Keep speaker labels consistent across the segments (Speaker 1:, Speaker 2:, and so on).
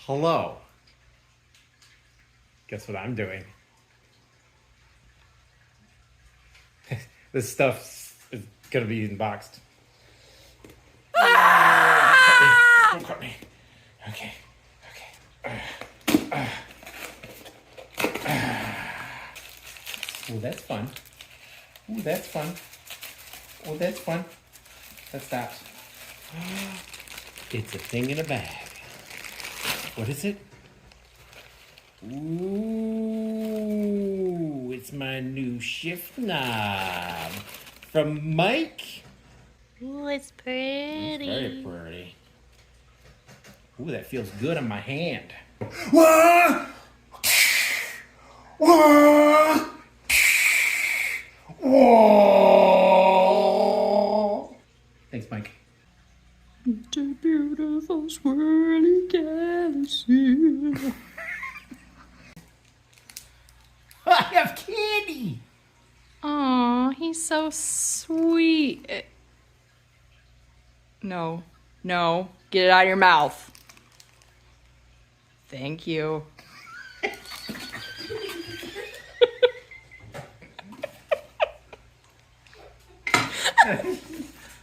Speaker 1: Hello. Guess what I'm doing? This stuff is gonna be unboxed. Ah! Don't cut me. Okay. Oh, that's fun. Oh, that's fun. Oh, that's fun. That stops. It's a thing in a bag. What is it? Ooh, it's my new shift knob from Mike.
Speaker 2: Ooh, it's pretty.
Speaker 1: It's very pretty. Ooh, that feels good on my hand. Thanks, Mike.
Speaker 2: It's a beautiful swirly galaxy.
Speaker 1: I have candy.
Speaker 2: Aw, he's so sweet. No, get it out of your mouth. Thank you.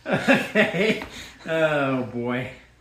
Speaker 1: Okay. Oh boy.